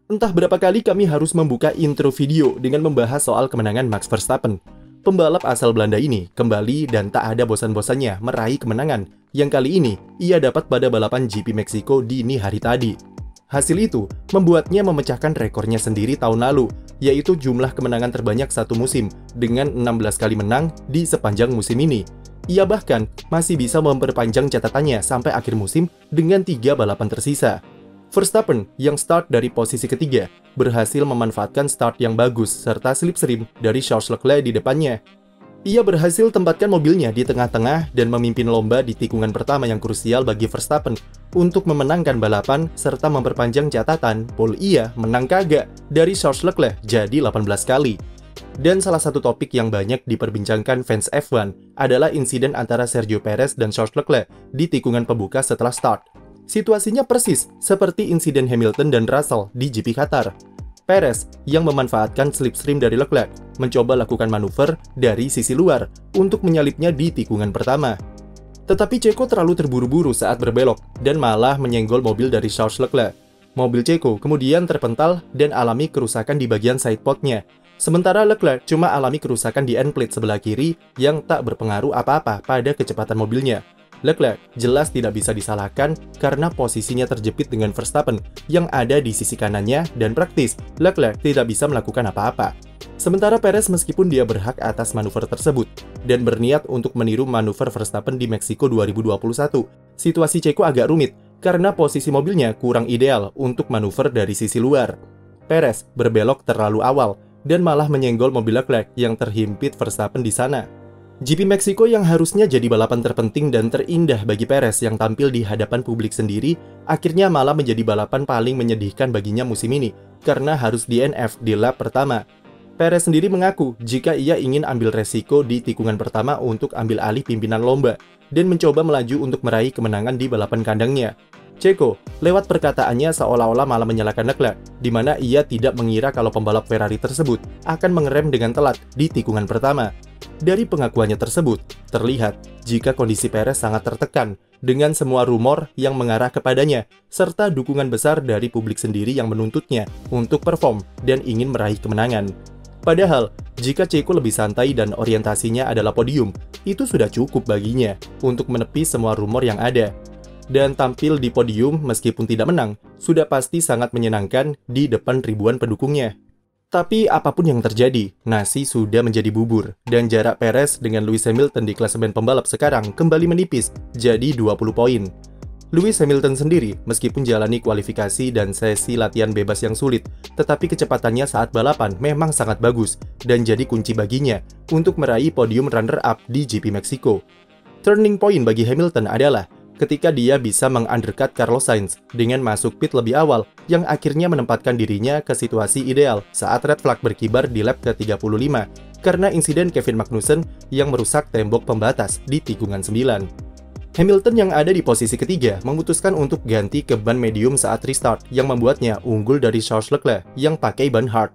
Entah berapa kali kami harus membuka intro video dengan membahas soal kemenangan Max Verstappen. Pembalap asal Belanda ini kembali dan tak ada bosan-bosannya meraih kemenangan yang kali ini ia dapat pada balapan GP Meksiko dini hari tadi. Hasil itu membuatnya memecahkan rekornya sendiri tahun lalu, yaitu jumlah kemenangan terbanyak satu musim dengan 16 kali menang di sepanjang musim ini. Ia bahkan masih bisa memperpanjang catatannya sampai akhir musim dengan 3 balapan tersisa. Verstappen yang start dari posisi ketiga berhasil memanfaatkan start yang bagus serta slipstream dari Charles Leclerc di depannya. Ia berhasil tempatkan mobilnya di tengah-tengah dan memimpin lomba di tikungan pertama yang krusial bagi Verstappen untuk memenangkan balapan serta memperpanjang catatan pole ia menang kagak dari Charles Leclerc jadi 18 kali. Dan salah satu topik yang banyak diperbincangkan fans F1 adalah insiden antara Sergio Perez dan Charles Leclerc di tikungan pembuka setelah start. Situasinya persis seperti insiden Hamilton dan Russell di GP Qatar. Perez yang memanfaatkan slipstream dari Leclerc mencoba lakukan manuver dari sisi luar untuk menyalipnya di tikungan pertama. Tetapi Checo terlalu terburu-buru saat berbelok dan malah menyenggol mobil dari Charles Leclerc. Mobil Checo kemudian terpental dan alami kerusakan di bagian sidepodnya. Sementara Leclerc cuma alami kerusakan di end plate sebelah kiri yang tak berpengaruh apa-apa pada kecepatan mobilnya. Leclerc jelas tidak bisa disalahkan karena posisinya terjepit dengan Verstappen yang ada di sisi kanannya dan praktis Leclerc tidak bisa melakukan apa-apa. Sementara Perez meskipun dia berhak atas manuver tersebut dan berniat untuk meniru manuver Verstappen di Meksiko 2021, situasi Checo agak rumit karena posisi mobilnya kurang ideal untuk manuver dari sisi luar. Perez berbelok terlalu awal dan malah menyenggol mobil Leclerc yang terhimpit Verstappen di sana. GP Meksiko yang harusnya jadi balapan terpenting dan terindah bagi Perez yang tampil di hadapan publik sendiri, akhirnya malah menjadi balapan paling menyedihkan baginya musim ini, karena harus DNF di lap pertama. Perez sendiri mengaku jika ia ingin ambil resiko di tikungan pertama untuk ambil alih pimpinan lomba, dan mencoba melaju untuk meraih kemenangan di balapan kandangnya. Checo, lewat perkataannya seolah-olah malah menyalahkan Leclerc, di mana ia tidak mengira kalau pembalap Ferrari tersebut akan mengerem dengan telat di tikungan pertama. Dari pengakuannya tersebut, terlihat jika kondisi Perez sangat tertekan dengan semua rumor yang mengarah kepadanya, serta dukungan besar dari publik sendiri yang menuntutnya untuk perform dan ingin meraih kemenangan. Padahal, jika Checo lebih santai dan orientasinya adalah podium, itu sudah cukup baginya untuk menepis semua rumor yang ada. Dan tampil di podium meskipun tidak menang, sudah pasti sangat menyenangkan di depan ribuan pendukungnya. Tapi apapun yang terjadi, nasi sudah menjadi bubur, dan jarak Perez dengan Lewis Hamilton di klasemen pembalap sekarang kembali menipis, jadi 20 poin. Lewis Hamilton sendiri, meskipun jalani kualifikasi dan sesi latihan bebas yang sulit, tetapi kecepatannya saat balapan memang sangat bagus, dan jadi kunci baginya untuk meraih podium runner-up di GP Meksiko. Turning point bagi Hamilton adalah ketika dia bisa meng-undercut Carlos Sainz dengan masuk pit lebih awal yang akhirnya menempatkan dirinya ke situasi ideal saat red flag berkibar di lap ke-35 karena insiden Kevin Magnussen yang merusak tembok pembatas di tikungan 9. Hamilton yang ada di posisi ketiga memutuskan untuk ganti ke ban medium saat restart yang membuatnya unggul dari Charles Leclerc yang pakai ban hard.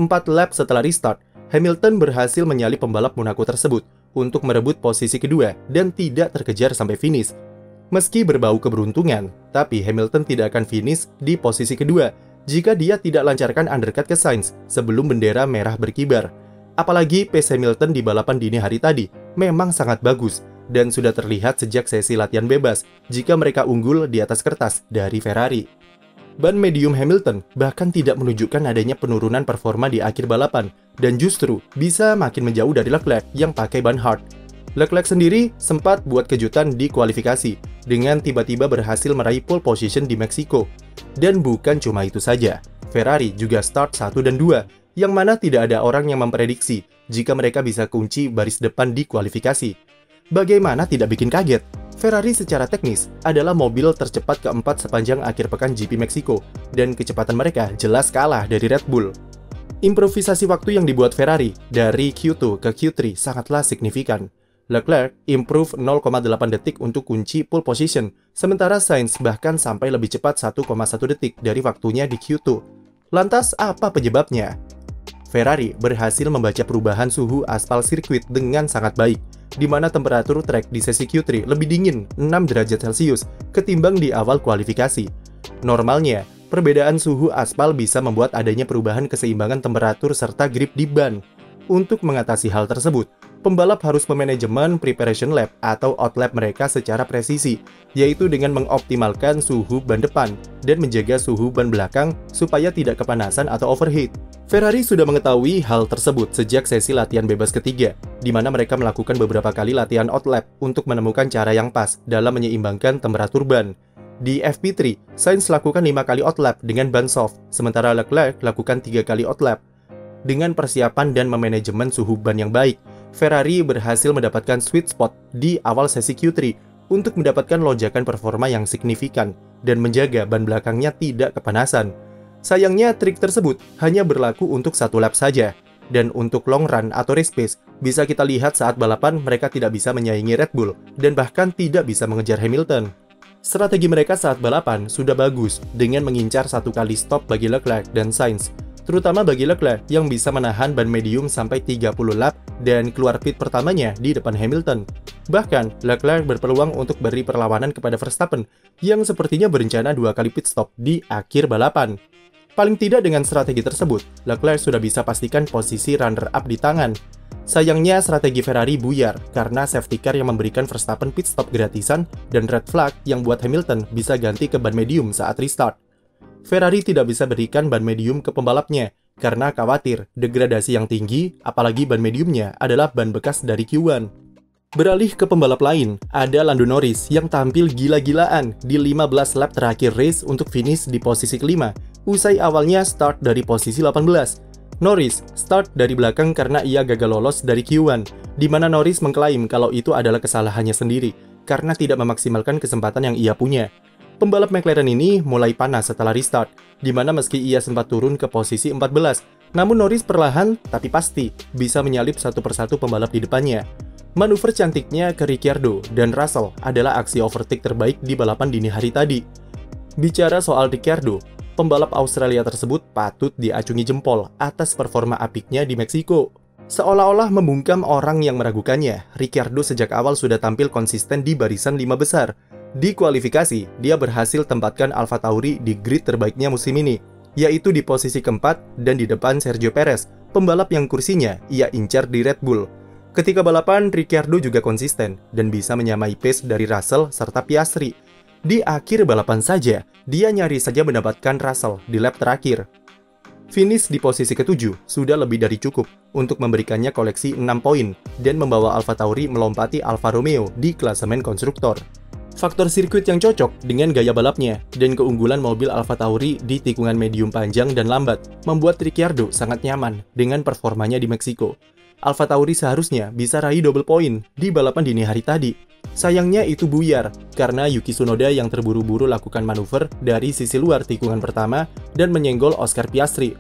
4 lap setelah restart, Hamilton berhasil menyalip pembalap Monaco tersebut untuk merebut posisi kedua dan tidak terkejar sampai finish. Meski berbau keberuntungan, tapi Hamilton tidak akan finish di posisi kedua jika dia tidak lancarkan undercut ke Sainz sebelum bendera merah berkibar. Apalagi pace Hamilton di balapan dini hari tadi memang sangat bagus dan sudah terlihat sejak sesi latihan bebas jika mereka unggul di atas kertas dari Ferrari. Ban medium Hamilton bahkan tidak menunjukkan adanya penurunan performa di akhir balapan dan justru bisa makin menjauh dari Leclerc yang pakai ban hard. Leclerc sendiri sempat buat kejutan di kualifikasi dengan tiba-tiba berhasil meraih pole position di Meksiko. Dan bukan cuma itu saja, Ferrari juga start 1 dan 2, yang mana tidak ada orang yang memprediksi jika mereka bisa kunci baris depan di kualifikasi. Bagaimana tidak bikin kaget? Ferrari secara teknis adalah mobil tercepat keempat sepanjang akhir pekan GP Meksiko, dan kecepatan mereka jelas kalah dari Red Bull. Improvisasi waktu yang dibuat Ferrari dari Q2 ke Q3 sangatlah signifikan. Leclerc improve 0,8 detik untuk kunci pole position, sementara Sainz bahkan sampai lebih cepat 1,1 detik dari waktunya di Q2. Lantas apa penyebabnya? Ferrari berhasil membaca perubahan suhu aspal sirkuit dengan sangat baik, di mana temperatur trek di sesi Q3 lebih dingin 6 derajat Celcius ketimbang di awal kualifikasi. Normalnya, perbedaan suhu aspal bisa membuat adanya perubahan keseimbangan temperatur serta grip di ban. Untuk mengatasi hal tersebut, pembalap harus memanajemen preparation lap atau outlap mereka secara presisi, yaitu dengan mengoptimalkan suhu ban depan dan menjaga suhu ban belakang supaya tidak kepanasan atau overheat. Ferrari sudah mengetahui hal tersebut sejak sesi latihan bebas ketiga, di mana mereka melakukan beberapa kali latihan outlap untuk menemukan cara yang pas dalam menyeimbangkan temperatur ban. Di FP3, Sainz lakukan 5 kali outlap dengan ban soft, sementara Leclerc lakukan 3 kali outlap. Dengan persiapan dan memanajemen suhu ban yang baik, Ferrari berhasil mendapatkan sweet spot di awal sesi Q3 untuk mendapatkan lonjakan performa yang signifikan dan menjaga ban belakangnya tidak kepanasan. Sayangnya, trik tersebut hanya berlaku untuk 1 lap saja, dan untuk long run atau race pace, bisa kita lihat saat balapan mereka tidak bisa menyaingi Red Bull dan bahkan tidak bisa mengejar Hamilton. Strategi mereka saat balapan sudah bagus dengan mengincar 1 kali stop bagi Leclerc dan Sainz, terutama bagi Leclerc yang bisa menahan ban medium sampai 30 lap dan keluar pit pertamanya di depan Hamilton. Bahkan, Leclerc berpeluang untuk beri perlawanan kepada Verstappen yang sepertinya berencana 2 kali pit stop di akhir balapan. Paling tidak dengan strategi tersebut, Leclerc sudah bisa pastikan posisi runner-up di tangan. Sayangnya strategi Ferrari buyar karena safety car yang memberikan Verstappen pit stop gratisan dan red flag yang buat Hamilton bisa ganti ke ban medium saat restart. Ferrari tidak bisa berikan ban medium ke pembalapnya karena khawatir degradasi yang tinggi, apalagi ban mediumnya adalah ban bekas dari Q1. Beralih ke pembalap lain, ada Lando Norris yang tampil gila-gilaan di 15 lap terakhir race untuk finish di posisi kelima, usai awalnya start dari posisi 18. Norris start dari belakang karena ia gagal lolos dari Q1, di mana Norris mengklaim kalau itu adalah kesalahannya sendiri karena tidak memaksimalkan kesempatan yang ia punya. Pembalap McLaren ini mulai panas setelah restart, di mana meski ia sempat turun ke posisi 14, namun Norris perlahan tapi pasti bisa menyalip satu persatu pembalap di depannya. Manuver cantiknya ke Ricciardo dan Russell adalah aksi overtake terbaik di balapan dini hari tadi. Bicara soal Ricciardo, pembalap Australia tersebut patut diacungi jempol atas performa apiknya di Meksiko. Seolah-olah membungkam orang yang meragukannya, Ricciardo sejak awal sudah tampil konsisten di barisan 5 besar. Di kualifikasi, dia berhasil tempatkan AlphaTauri di grid terbaiknya musim ini, yaitu di posisi keempat dan di depan Sergio Perez, pembalap yang kursinya ia incar di Red Bull. Ketika balapan, Ricciardo juga konsisten dan bisa menyamai pace dari Russell serta Piastri. Di akhir balapan saja, dia nyaris saja mendapatkan Russell di lap terakhir. Finish di posisi ke-7 sudah lebih dari cukup untuk memberikannya koleksi 6 poin dan membawa AlphaTauri melompati Alfa Romeo di klasemen konstruktor. Faktor sirkuit yang cocok dengan gaya balapnya dan keunggulan mobil AlphaTauri di tikungan medium panjang dan lambat membuat Ricciardo sangat nyaman dengan performanya di Meksiko. AlphaTauri seharusnya bisa raih double poin di balapan dini hari tadi. Sayangnya itu buyar karena Yuki Tsunoda yang terburu-buru lakukan manuver dari sisi luar tikungan pertama dan menyenggol Oscar Piastri.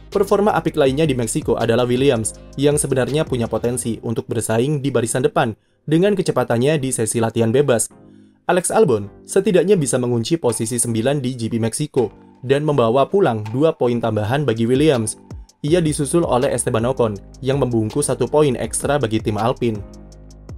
Performa apik lainnya di Meksiko adalah Williams yang sebenarnya punya potensi untuk bersaing di barisan depan dengan kecepatannya di sesi latihan bebas. Alex Albon setidaknya bisa mengunci posisi 9 di GP Meksiko dan membawa pulang 2 poin tambahan bagi Williams. Ia disusul oleh Esteban Ocon yang membungkus 1 poin ekstra bagi tim Alpine.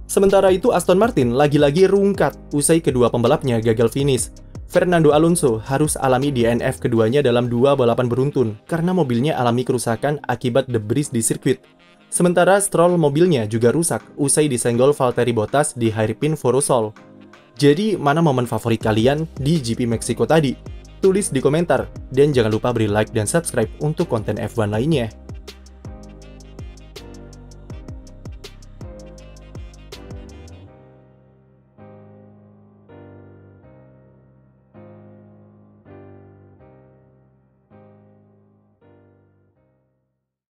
Sementara itu Aston Martin lagi-lagi rungkat usai kedua pembalapnya gagal finish. Fernando Alonso harus alami DNF keduanya dalam 2 balapan beruntun karena mobilnya alami kerusakan akibat debris di sirkuit. Sementara Stroll mobilnya juga rusak usai disenggol Valtteri Bottas di hairpin Forosol. Jadi, mana momen favorit kalian di GP Meksiko tadi? Tulis di komentar, dan jangan lupa beri like dan subscribe untuk konten F1 lainnya.